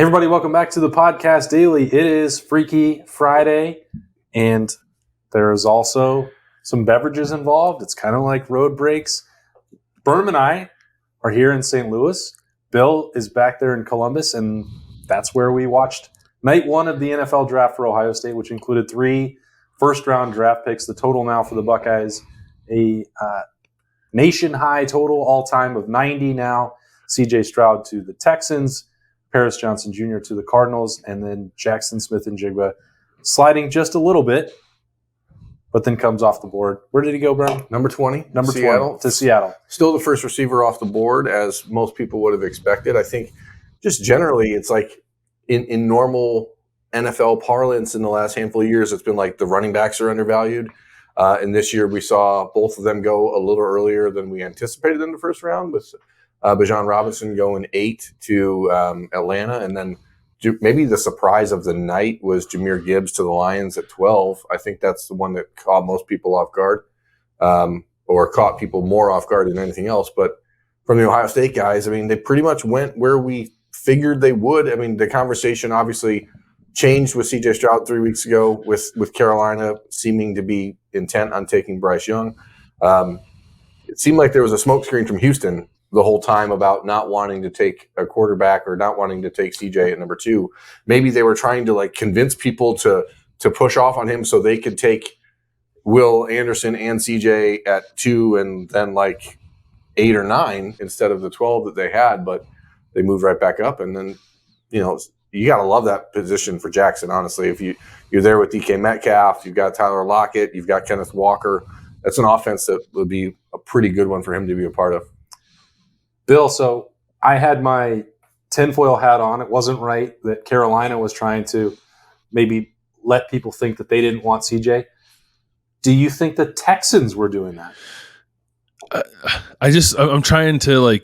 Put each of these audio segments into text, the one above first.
Hey everybody, welcome back to the Podcast Daily. It is Freaky Friday, and there is also some beverages involved. It's kind of like road breaks. Berm and I are here in St. Louis. Bill is back there in Columbus, and that's where we watched night one of the NFL draft for Ohio State, which included 3 first-round draft picks. The total now for the Buckeyes, a nation-high total all-time of 90 now. C.J. Stroud to the Texans, Paris Johnson Jr. to the Cardinals, and then Jaxon, Smith-Njigba sliding just a little bit, but then comes off the board. Where did he go, Brian? Number 20. Number Seattle. 20 to Seattle. Still the first receiver off the board, as most people would have expected. I think just generally it's like in normal NFL parlance in the last handful of years, it's been like the running backs are undervalued. And this year we saw both of them go a little earlier than we anticipated in the first round, with Bijan Robinson going 8 to Atlanta. And then maybe the surprise of the night was Jahmyr Gibbs to the Lions at 12. I think that's the one that caught most people off guard, or caught people more off guard than anything else. But from the Ohio State guys, I mean, they pretty much went where we figured they would. I mean, the conversation obviously changed with C.J. Stroud 3 weeks ago, with Carolina seeming to be intent on taking Bryce Young. It seemed like there was a smokescreen from Houston the whole time about not wanting to take a quarterback or not wanting to take CJ at number 2. Maybe they were trying to like convince people to push off on him so they could take Will Anderson and CJ at 2 and then like 8 or 9 instead of the 12 that they had, but they moved right back up. And then, you got to love that position for Jaxon, honestly. If you're there with DK Metcalf, you've got Tyler Lockett, you've got Kenneth Walker. That's an offense that would be a pretty good one for him to be a part of. Bill, so I had my tinfoil hat on. It wasn't right that Carolina was trying to maybe let people think that they didn't want CJ. Do you think the Texans were doing that? I'm trying to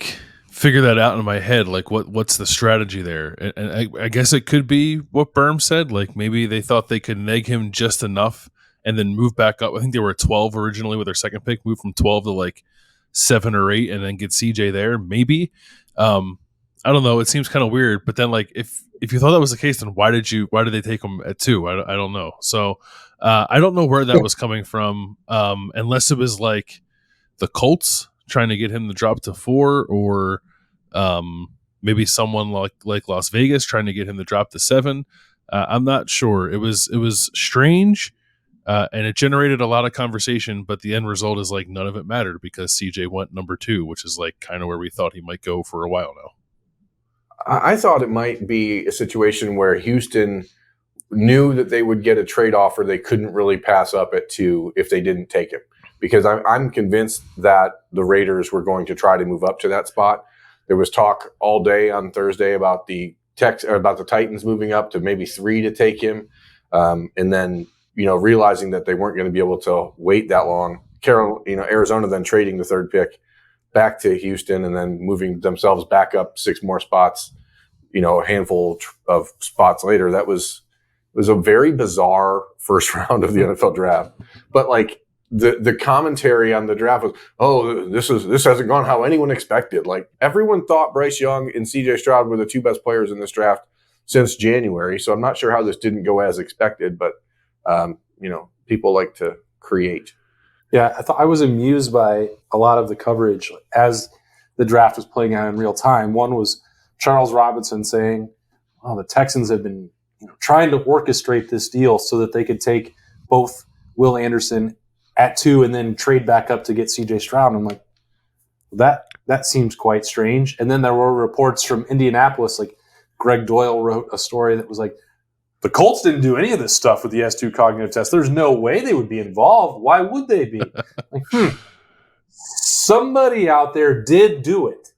figure that out in my head. What's the strategy there? And I guess it could be what Berm said. Maybe they thought they could neg him just enough and then move back up. I think they were at 12 originally with their second pick, move from 12 to 7 or 8 and then get CJ there, maybe. I don't know. It seems kind of weird. But then if you thought that was the case, then why did they take him at 2? I don't know. So I don't know where that was coming from, unless it was the Colts trying to get him to drop to 4, or maybe someone like Las Vegas trying to get him to drop to 7. I'm not sure. It was strange. And it generated a lot of conversation, but the end result is none of it mattered because CJ went number 2, which is kind of where we thought he might go for a while now. I thought it might be a situation where Houston knew that they would get a trade offer they couldn't really pass up at 2 if they didn't take him, because I'm convinced that the Raiders were going to try to move up to that spot. There was talk all day on Thursday about the Titans moving up to maybe 3 to take him, and then realizing that they weren't going to be able to wait that long. Arizona then trading the 3rd pick back to Houston and then moving themselves back up 6 more spots, a handful of spots later. That was a very bizarre first round of the NFL draft. But the commentary on the draft was, oh, this hasn't gone how anyone expected. Everyone thought Bryce Young and CJ Stroud were the 2 best players in this draft since January. So I'm not sure how this didn't go as expected, but people like to create. Yeah, I was amused by a lot of the coverage as the draft was playing out in real time. One was Charles Robinson saying, "Oh, the Texans have been trying to orchestrate this deal so that they could take both Will Anderson at 2 and then trade back up to get C.J. Stroud." And I'm like, that seems quite strange. And then there were reports from Indianapolis, Greg Doyle wrote a story that was the Colts didn't do any of this stuff with the S2 cognitive test. There's no way they would be involved. Why would they be? Somebody out there did do it,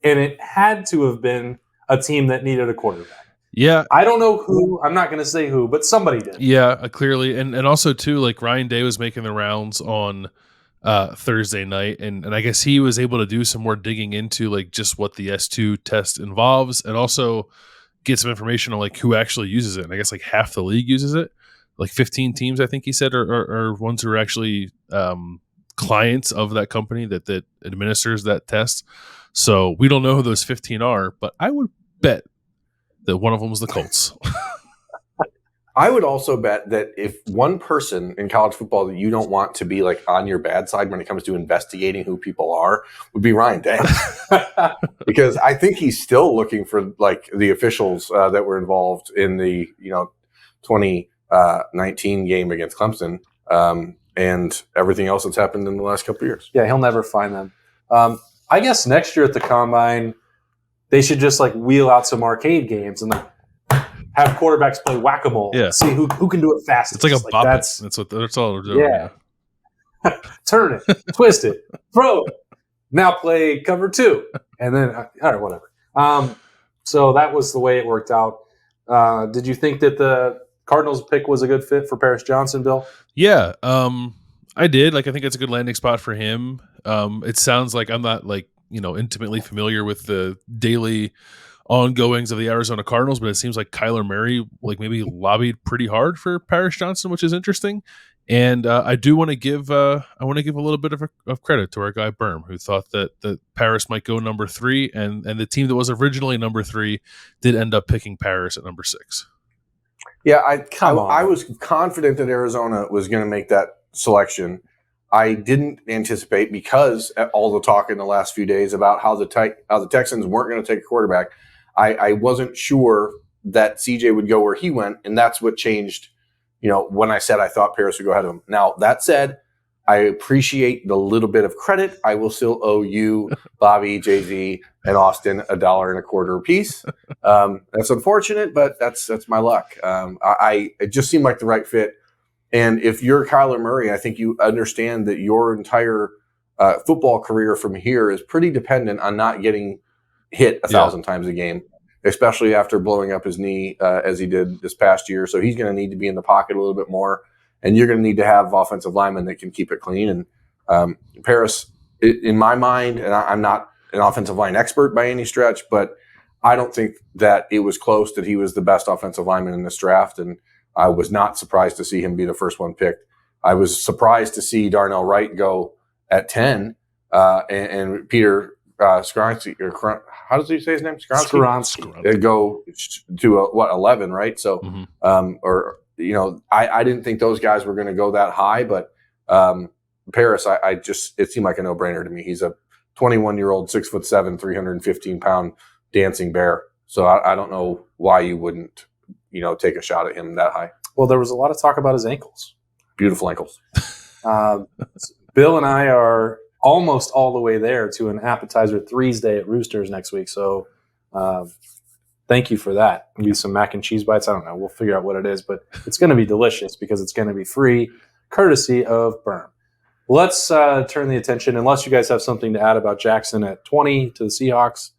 and it had to have been a team that needed a quarterback. Yeah. I don't know who. I'm not going to say who, but somebody did. Yeah, clearly. And also, too, Ryan Day was making the rounds on Thursday night, and I guess he was able to do some more digging into just what the S2 test involves, and also get some information on who actually uses it. And I guess half the league uses it. 15 teams, I think he said, are ones who are actually clients of that company that administers that test. So we don't know who those 15 are, but I would bet that one of them was the Colts. I would also bet that if one person in college football that you don't want to be like on your bad side when it comes to investigating who people are would be Ryan Day. Because I think he's still looking for like the officials that were involved in the 2019 game against Clemson and everything else that's happened in the last couple of years. Yeah, he'll never find them. I guess next year at the Combine, they should just like wheel out some arcade games and like have quarterbacks play whack-a-mole. Yeah. See who can do it fastest. It's like a bop. That's all they're doing. Yeah. Turn it, twist it, throw it. Now play cover 2. And then, all right, whatever. So that was the way it worked out. Did you think that the Cardinals pick was a good fit for Paris Johnson, Bill? Yeah, I did. Like, I think it's a good landing spot for him. It sounds like I'm not like, intimately familiar with the daily ongoings of the Arizona Cardinals, but it seems like Kyler Murray like maybe lobbied pretty hard for Paris Johnson, which is interesting. And I do want to give a little bit of credit to our guy Berm, who thought that Paris might go number 3, and the team that was originally number 3 did end up picking Paris at number 6. Yeah, I was confident that Arizona was going to make that selection. I didn't anticipate, because all the talk in the last few days about how the Texans weren't going to take a quarterback. I wasn't sure that CJ would go where he went, and that's what changed. When I said I thought Paris would go ahead of him. Now, that said, I appreciate the little bit of credit. I will still owe you, Bobby, Jay-Z, and Austin $1.25 apiece. That's unfortunate, but that's my luck. It just seemed like the right fit. And if you're Kyler Murray, I think you understand that your entire football career from here is pretty dependent on not getting hit 1,000 times a game, especially after blowing up his knee as he did this past year. So he's going to need to be in the pocket a little bit more, and you're going to need to have offensive linemen that can keep it clean. And Paris, in my mind, and I'm not an offensive line expert by any stretch, but I don't think that it was close that he was the best offensive lineman in this draft, and I was not surprised to see him be the first one picked. I was surprised to see Darnell Wright go at 10, and Peter Skronsky, or how does he say his name? Skronsky. Go to 11, right? So, I didn't think those guys were going to go that high, but Paris, it seemed like a no-brainer to me. He's a 21-year-old, 6'7", 315-pound dancing bear. So I don't know why you wouldn't, take a shot at him that high. Well, there was a lot of talk about his ankles. Beautiful ankles. Bill and I are almost all the way there to an appetizer 3's day at Roosters next week. So thank you for that. Maybe some mac and cheese bites. I don't know. We'll figure out what it is, but it's going to be delicious because it's going to be free, courtesy of Berm. Let's turn the attention, unless you guys have something to add about Jaxon at 20 to the Seahawks.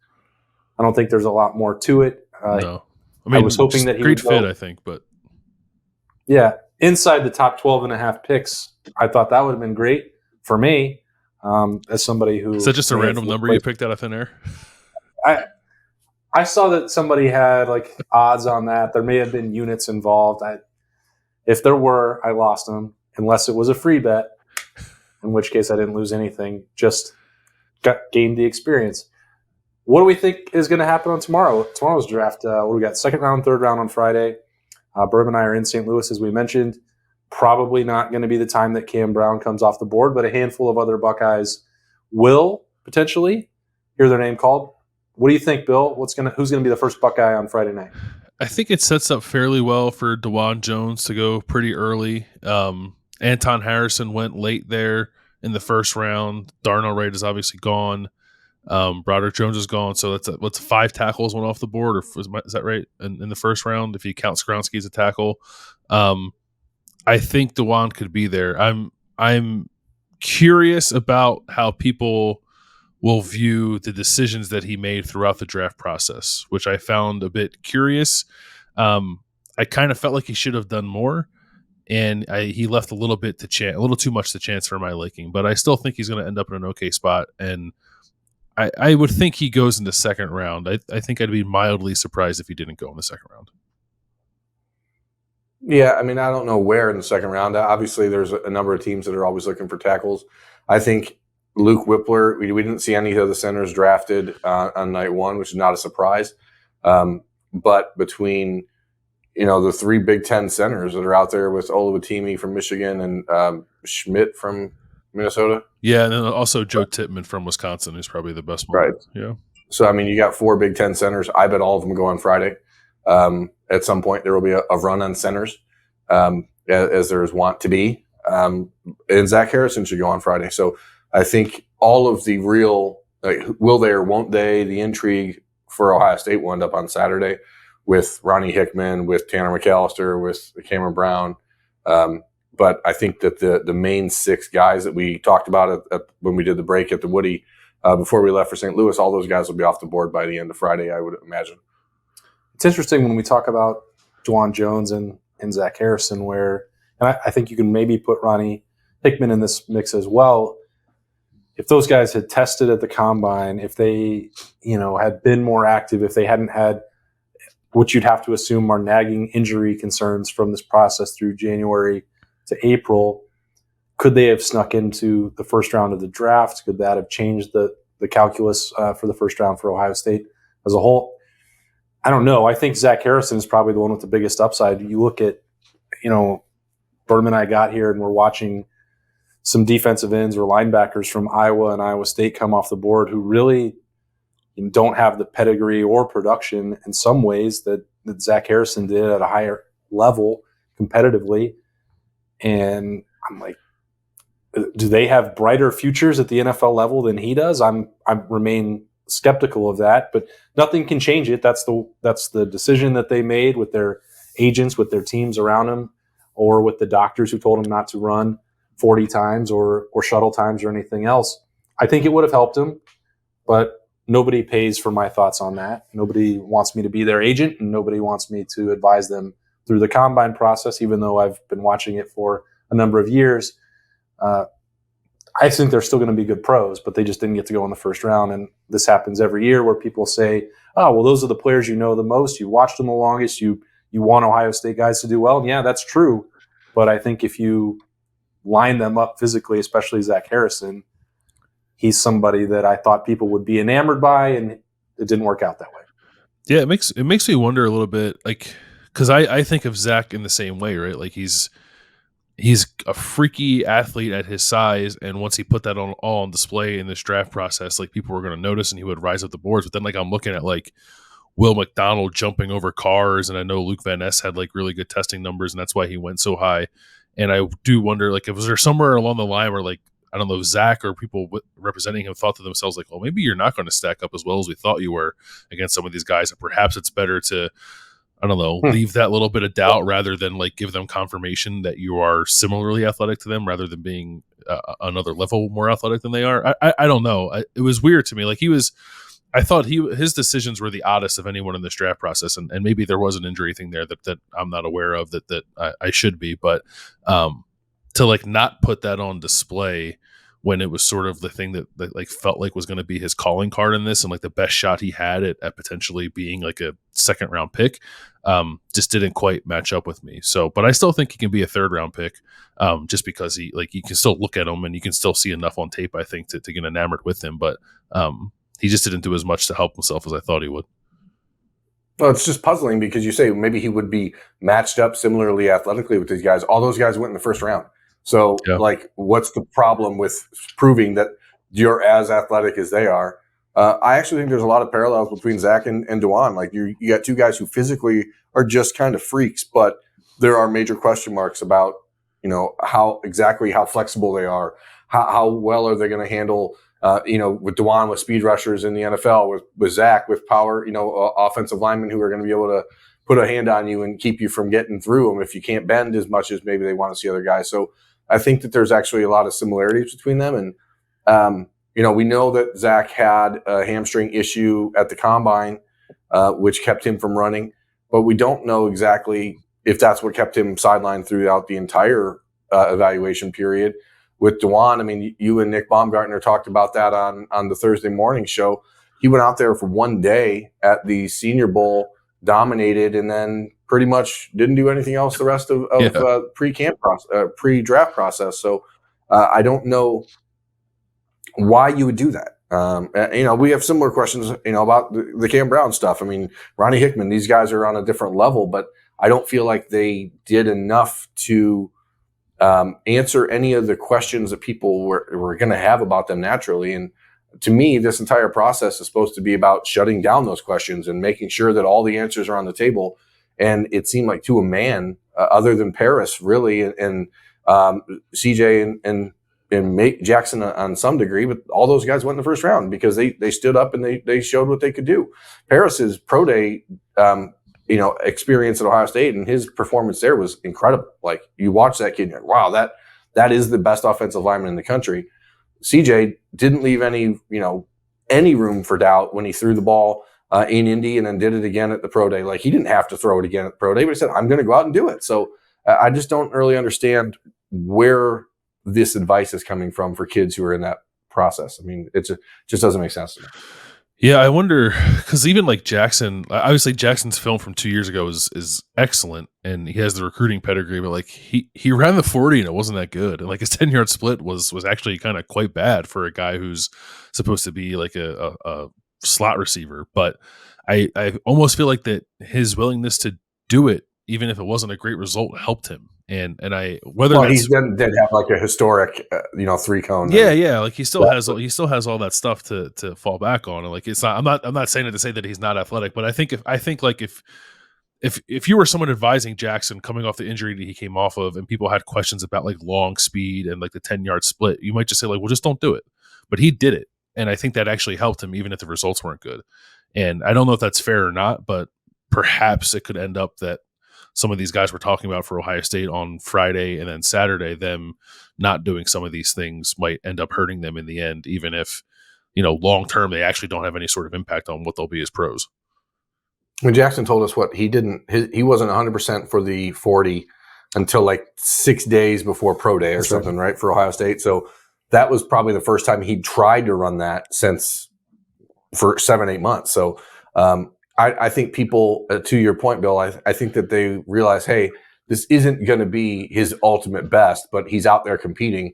I don't think there's a lot more to it. No. I was hoping that he would go, fit, I think, but yeah, inside the top 12.5 picks. I thought that would have been great for me. As somebody who... Is that just a random number you picked out of thin air? I saw that somebody had like odds on that. There may have been units involved. If there were, I lost them, unless it was a free bet, in which case I didn't lose anything, just gained the experience. What do we think is going to happen on tomorrow's draft? What do we got? Second round, third round on Friday. Berm and I are in St. Louis, as we mentioned. Probably not going to be the time that Cam Brown comes off the board, but a handful of other Buckeyes will potentially hear their name called. What do you think, Bill? Who's going to be the first Buckeye on Friday night? I think it sets up fairly well for DeJuan Jones to go pretty early. Anton Harrison went late there in the first round. Darnell Wright is obviously gone. Broderick Jones is gone. So that's 5 tackles went off the board, or is that right? In the first round, if you count Skronsky as a tackle. I think DeJuan could be there. I'm curious about how people will view the decisions that he made throughout the draft process, which I found a bit curious. I kind of felt like he should have done more, and he left a little too much to chance for my liking. But I still think he's going to end up in an okay spot, and I would think he goes in the second round. I think I'd be mildly surprised if he didn't go in the second round. Yeah, I mean, I don't know where in the second round. Obviously, there's a number of teams that are always looking for tackles. I think Luke Whippler, we didn't see any of the centers drafted on night one, which is not a surprise. but between the three Big Ten centers that are out there with Oluwatimi from Michigan and Schmidt from Minnesota. Yeah, and then also Joe Tippmann from Wisconsin is probably the best one. Right. Yeah. So, I mean, you got four Big Ten centers. I bet all of them go on Friday. At some point, there will be a run on centers, as there is wont to be. And Zach Harrison should go on Friday. So I think all of the real, will they or won't they, the intrigue for Ohio State will end up on Saturday with Ronnie Hickman, with Tanner McAllister, with Cameron Brown. But I think that the main six guys that we talked about when we did the break at the Woody before we left for St. Louis, all those guys will be off the board by the end of Friday, I would imagine. It's interesting when we talk about Juwan Jones and Zach Harrison, where and I think you can maybe put Ronnie Hickman in this mix as well. If those guys had tested at the combine, if they had been more active, if they hadn't had what you'd have to assume are nagging injury concerns from this process through January to April, could they have snuck into the first round of the draft? Could that have changed the calculus for the first round for Ohio State as a whole? I don't know. I think Zach Harrison is probably the one with the biggest upside. You look at, Berman and I got here and we're watching some defensive ends or linebackers from Iowa and Iowa State come off the board who really don't have the pedigree or production in some ways that Zach Harrison did at a higher level competitively. And I'm like, do they have brighter futures at the NFL level than he does? I remain skeptical of that, but nothing can change it. That's the decision that they made with their agents, with their teams around him, or with the doctors who told him not to run 40 times or shuttle times or anything else. I think it would have helped him, but nobody pays for my thoughts on that. Nobody wants me to be their agent, and nobody wants me to advise them through the combine process, even though I've been watching it for a number of years. I think they're still going to be good pros, but they just didn't get to go in the first round. And this happens every year where people say, oh, well, those are the players you know the most. You watched them the longest. You want Ohio State guys to do well. And yeah, that's true. But I think if you line them up physically, especially Zach Harrison, he's somebody that I thought people would be enamored by, and it didn't work out that way. Yeah, it makes me wonder a little bit, like, because I think of Zach in the same way, right? Like he's a freaky athlete at his size, and once he put that all on display in this draft process, like people were going to notice, and he would rise up the boards. But then, like, I'm looking at like Will McDonald jumping over cars, and I know Luke Van Ness had like really good testing numbers, and that's why he went so high. And I do wonder, like, was there somewhere along the line where, like, I don't know, Zach or people representing him thought to themselves, like, well, maybe you're not going to stack up as well as we thought you were against some of these guys, and perhaps it's better to, I don't know, leave that little bit of doubt rather than like give them confirmation that you are similarly athletic to them, rather than being another level more athletic than they are. I don't know. It was weird to me. Like I thought his decisions were the oddest of anyone in this draft process, and maybe there was an injury thing there that I'm not aware of that I should be, but to like not put that on display when it was sort of the thing that like felt like was going to be his calling card in this, and like the best shot he had at potentially being like a second round pick, just didn't quite match up with me. So, but I still think he can be a third round pick, just because you can still look at him and you can still see enough on tape, I think, to get enamored with him. But he just didn't do as much to help himself as I thought he would. Well, it's just puzzling because you say maybe he would be matched up similarly athletically with these guys. All those guys went in the first round. So, like, what's the problem with proving that you're as athletic as they are? I actually think there's a lot of parallels between Zach and Dewan. Like, you got two guys who physically are just kind of freaks, but there are major question marks about, how flexible they are, how well are they going to handle, with Dewan with speed rushers in the NFL, with Zach with power, offensive linemen who are going to be able to put a hand on you and keep you from getting through them if you can't bend as much as maybe they want to see other guys. So I think that there's actually a lot of similarities between them. And, we know that Zach had a hamstring issue at the combine, which kept him from running, but we don't know exactly if that's what kept him sidelined throughout the entire evaluation period. With Dewan, I mean, you and Nick Baumgartner talked about that on the Thursday morning show. He went out there for one day at the Senior Bowl, dominated, and then pretty much didn't do anything else the rest of pre-draft process. So I don't know why you would do that. We have similar questions, about the Cam Brown stuff. I mean, Ronnie Hickman, these guys are on a different level, but I don't feel like they did enough to answer any of the questions that people were going to have about them naturally. And to me, this entire process is supposed to be about shutting down those questions and making sure that all the answers are on the table. And it seemed like to a man, other than Paris, really, and CJ and Jaxon on some degree, but all those guys went in the first round because they stood up and they showed what they could do. Paris's pro day, experience at Ohio State and his performance there was incredible. Like you watch that kid, and you're like, wow, that is the best offensive lineman in the country. CJ didn't leave any room for doubt when he threw the ball in Indy and then did it again at the pro day. Like he didn't have to throw it again at the pro day, but he said, I'm going to go out and do it. So I just don't really understand where this advice is coming from for kids who are in that process. I mean, it just doesn't make sense to me. Yeah, I wonder, because even like Jaxon, obviously Jackson's film from 2 years ago is excellent, and he has the recruiting pedigree, but like he ran the 40 and it wasn't that good. And like his 10-yard split was actually kind of quite bad for a guy who's supposed to be like a slot receiver. But I almost feel like that his willingness to do it, even if it wasn't a great result, helped him. And he did have like a historic 3-cone. Yeah, like he still has all that stuff to fall back on. And like it's not, I'm not saying it to say that he's not athletic, but I think if you were someone advising Jaxon coming off the injury that he came off of, and people had questions about like long speed and like the 10-yard split, you might just say like, well, just don't do it. But he did it, and I think that actually helped him, even if the results weren't good. And I don't know if that's fair or not, but perhaps it could end up that some of these guys we're talking about for Ohio State on Friday and then Saturday, them not doing some of these things might end up hurting them in the end, even if, long term they actually don't have any sort of impact on what they'll be as pros. When Jaxon told us he wasn't 100% for the 40 until like 6 days before pro day or something, right, for Ohio State. So that was probably the first time he'd tried to run that for 7-8 months. So, I think people, to your point, Bill, I think that they realize, hey, this isn't going to be his ultimate best, but he's out there competing.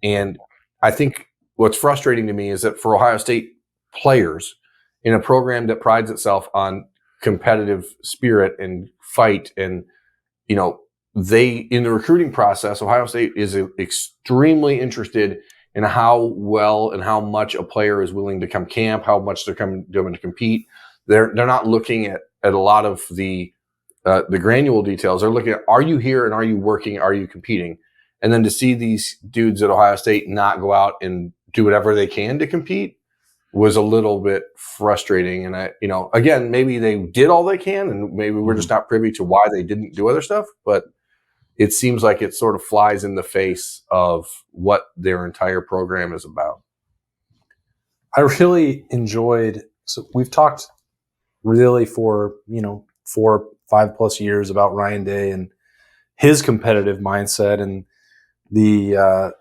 And I think what's frustrating to me is that for Ohio State players in a program that prides itself on competitive spirit and fight, and, they, in the recruiting process, Ohio State is extremely interested in how well and how much a player is willing to come camp, how much they're coming to compete. They're not looking at a lot of the granular details. They're looking at, are you here and are you working? Are you competing? And then to see these dudes at Ohio State not go out and do whatever they can to compete was a little bit frustrating. And again, maybe they did all they can, and maybe we're just not privy to why they didn't do other stuff. But it seems like it sort of flies in the face of what their entire program is about. I really enjoyed. So we've talked really for 4-5+ years about Ryan Day and his competitive mindset and the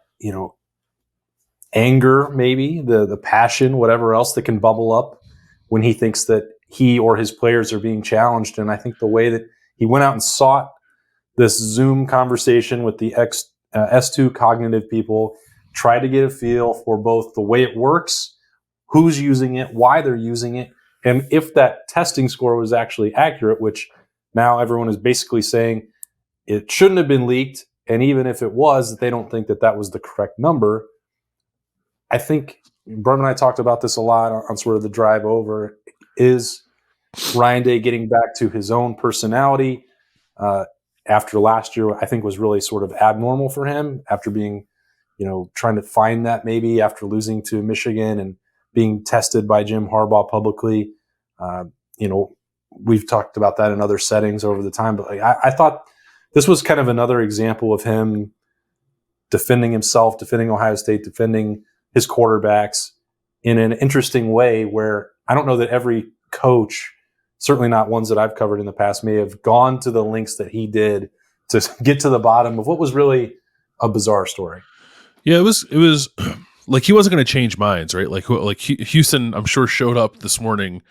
anger, maybe the passion, whatever else that can bubble up when he thinks that he or his players are being challenged. And I think the way that he went out and sought this Zoom conversation with the S2 cognitive people, tried to get a feel for both the way it works, who's using it, why they're using it, and if that testing score was actually accurate, which now everyone is basically saying it shouldn't have been leaked, and even if it was, they don't think that that was the correct number. I think Brum and I talked about this a lot on sort of the drive over. Is Ryan Day getting back to his own personality after last year? I think was really sort of abnormal for him after being, trying to find that maybe after losing to Michigan and being tested by Jim Harbaugh publicly. We've talked about that in other settings over the time, but I thought this was kind of another example of him defending himself, defending Ohio State, defending his quarterbacks in an interesting way where I don't know that every coach, certainly not ones that I've covered in the past, may have gone to the lengths that he did to get to the bottom of what was really a bizarre story. Yeah, it was like he wasn't going to change minds, right? Like Houston, I'm sure, showed up this morning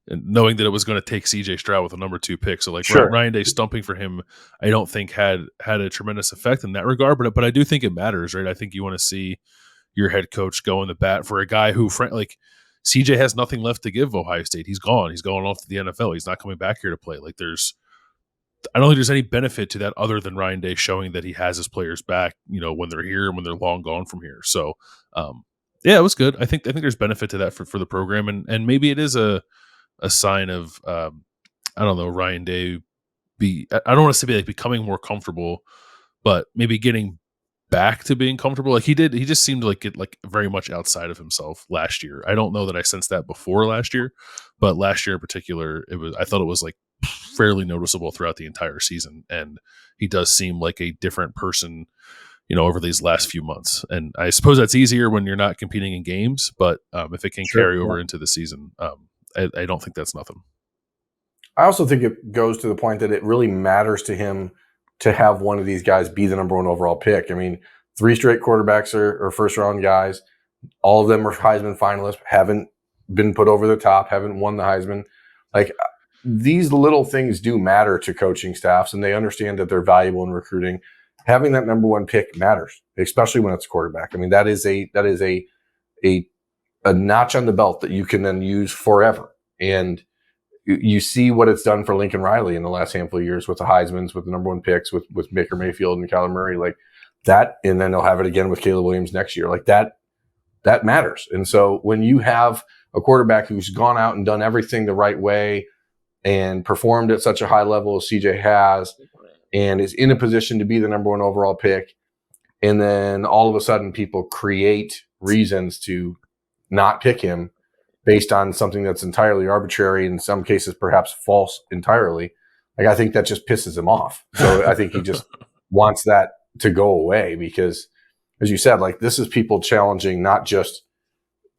and knowing that it was going to take CJ Stroud with a number 2 pick. So like sure. Ryan Day stumping for him, I don't think had a tremendous effect in that regard, but I do think it matters, right? I think you want to see, your head coach going to bat for a guy who, like, CJ has nothing left to give Ohio State. He's gone. He's going off to the NFL. He's not coming back here to play. Like, I don't think there's any benefit to that other than Ryan Day showing that he has his players back, when they're here and when they're long gone from here. So, yeah, it was good. I think there's benefit to that for the program, and maybe it is a sign of I don't know, Ryan Day I don't want to say like becoming more comfortable, but maybe getting back to being comfortable. Like he just seemed like it, like very much outside of himself last year. I don't know that I sensed that before last year, but last year in particular, I thought it was like fairly noticeable throughout the entire season. And he does seem like a different person, over these last few months. And I suppose that's easier when you're not competing in games, but if it can carry over into the season, I don't think that's nothing. I also think it goes to the point that it really matters to him to have one of these guys be the number one overall pick. I mean, 3 straight quarterbacks are first-round guys. All of them are Heisman finalists, haven't been put over the top, haven't won the Heisman. Like, these little things do matter to coaching staffs, and they understand that they're valuable in recruiting. Having that number one pick matters, especially when it's a quarterback. I mean, that is a notch on the belt that you can then use forever. And you see what it's done for Lincoln Riley in the last handful of years with the Heismans, with the number one picks, with Baker Mayfield and Kyler Murray, like that. And then they'll have it again with Caleb Williams next year. Like that matters. And so when you have a quarterback who's gone out and done everything the right way and performed at such a high level as CJ has, and is in a position to be the number one overall pick, and then all of a sudden people create reasons to not pick him based on something that's entirely arbitrary, in some cases perhaps false entirely, like I think that just pisses him off. So I think he just wants that to go away because, as you said, like this is people challenging not just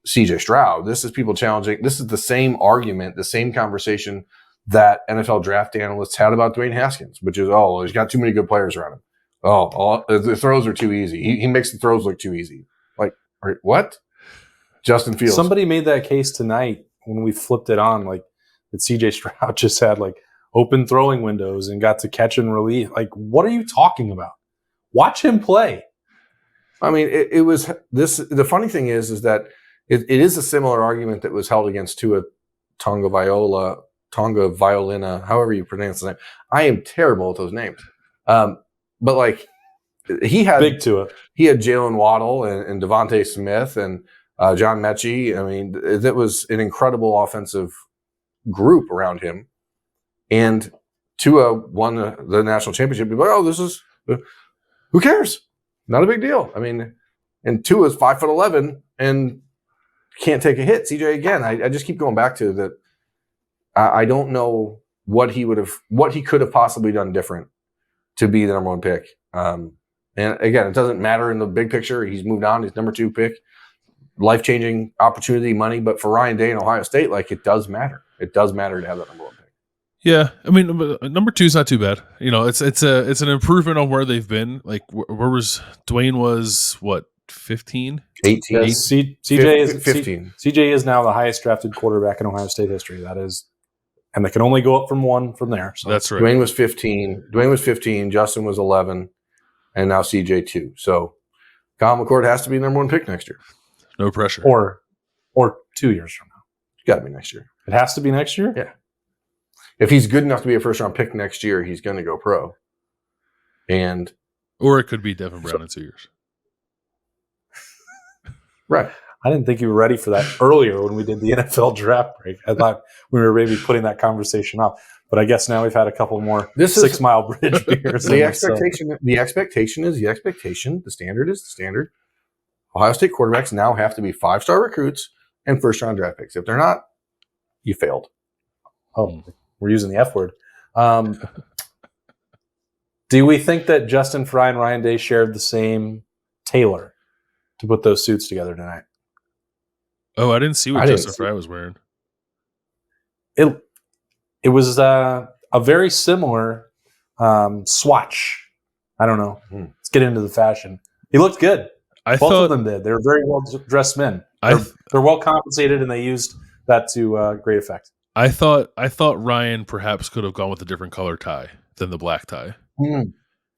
CJ Stroud. This is people challenging. This is the same argument, the same conversation that NFL draft analysts had about Dwayne Haskins, which is, oh, he's got too many good players around him. Oh, the throws are too easy. He makes the throws look too easy. Like, what? Justin Fields. Somebody made that case tonight when we flipped it on, like that CJ Stroud just had like open throwing windows and got to catch and release. Like, what are you talking about? Watch him play. I mean, it was this. The funny thing is that it is a similar argument that was held against Tua Tagovailoa, however you pronounce the name. I am terrible at those names. But like he had big Tua. He had Jalen Waddle and Devontae Smith and John Mechie. I mean, that was an incredible offensive group around him. And Tua won the national championship. People are like, this is who cares? Not a big deal. I mean, and Tua's 5'11" and can't take a hit. CJ again. I just keep going back to that. I don't know what he could have possibly done different to be the number one pick. And again, it doesn't matter in the big picture. He's moved on. He's number 2 pick. Life-changing opportunity, money. But for Ryan Day and Ohio State, like it does matter. It does matter to have that number one pick. Yeah, I mean, number 2 is not too bad. It's an improvement on where they've been. Like, where was Dwayne? Was what 15, 18? Yes, CJ is 15. CJ is now the highest drafted quarterback in Ohio State history. That is, and they can only go up from 1 from there. So that's right. Dwayne was 15. Justin was 11, and now CJ 2. So Kyle McCord has to be number 1 pick next year. No pressure. Or 2 years from now. Got to be next year. It has to be next year? Yeah. If he's good enough to be a first-round pick next year, he's going to go pro. Or it could be Devin Brown in 2 years. Right. I didn't think you were ready for that earlier when we did the NFL draft break. I thought we were maybe putting that conversation off. But I guess now we've had a couple more 6 Mile Bridge beers. The expectation is the expectation. The standard is the standard. Ohio State quarterbacks now have to be 5-star recruits and first-round draft picks. If they're not, you failed. Oh, we're using the F word. Do we think that Justin Fry and Ryan Day shared the same tailor to put those suits together tonight? Oh, I didn't see what Justin Fry was wearing. It was a very similar swatch. I don't know. Let's get into the fashion. He looked good. Both of them did. They were very well dressed men. They're well compensated, and they used that to great effect. I thought Ryan perhaps could have gone with a different color tie than the black tie.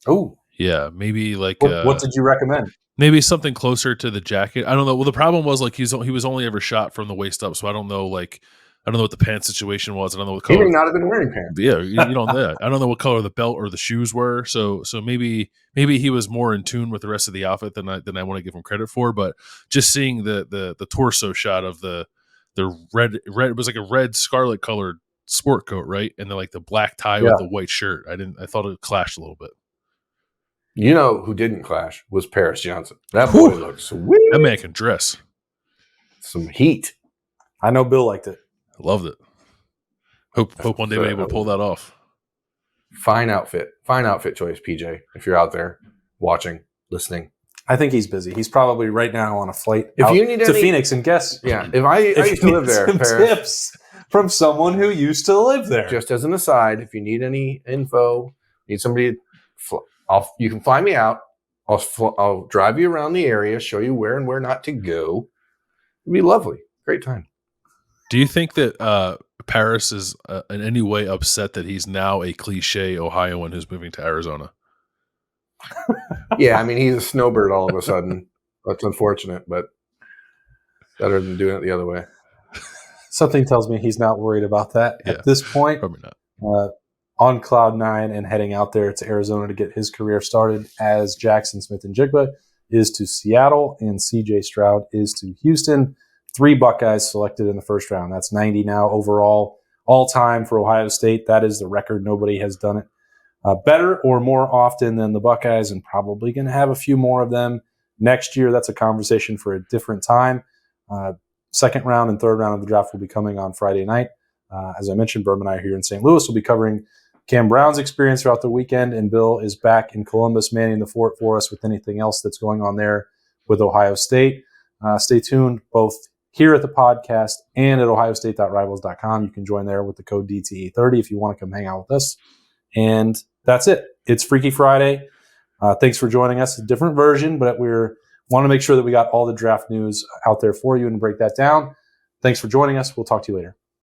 Oh, yeah, maybe like what did you recommend? Maybe something closer to the jacket. I don't know. Well, the problem was like he was only ever shot from the waist up, so I don't know. Like I don't know what the pants situation was. I don't know what He color. may not have been wearing pants. Yeah, you don't know that. I don't know what color the belt or the shoes were. So maybe he was more in tune with the rest of the outfit than I want to give him credit for. But just seeing the torso shot of the red, it was like a red scarlet colored sport coat, right? And then like the black tie with the white shirt. I thought it clashed a little bit. You know who didn't clash was Paris Johnson. That boy looked sweet. That man can dress. Some heat. I know Bill liked it. I loved it. Hope one day we're able to pull that off. Fine outfit choice, PJ. If you're out there watching, listening, I think he's busy. He's probably right now on a flight if out you need to Phoenix. And guess, if I used to live there, some Paris, tips from someone who used to live there. Just as an aside, if you need any info, need somebody, you can fly me out. I'll drive you around the area, show you where and where not to go. It'd be lovely. Great time. Do you think that Paris is in any way upset that he's now a cliche Ohioan who's moving to Arizona? Yeah, I mean, he's a snowbird all of a sudden. That's unfortunate, but better than doing it the other way. Something tells me he's not worried about that at this point. Probably not. On cloud nine and heading out there to Arizona to get his career started as Jaxon Smith-Njigba is to Seattle and CJ Stroud is to Houston. 3 Buckeyes selected in the first round. That's 90 now overall, all time for Ohio State. That is the record. Nobody has done it better or more often than the Buckeyes, and probably going to have a few more of them next year. That's a conversation for a different time. Second round and third round of the draft will be coming on Friday night. As I mentioned, Berm and I are here in St. Louis. We'll be covering Cam Brown's experience throughout the weekend, and Bill is back in Columbus manning the fort for us with anything else that's going on there with Ohio State. Stay tuned both here at the podcast and at ohiostate.rivals.com. You can join there with the code DTE30 if you want to come hang out with us. And that's it. It's Freaky Friday. Thanks for joining us. A different version, but we want to make sure that we got all the draft news out there for you and break that down. Thanks for joining us. We'll talk to you later.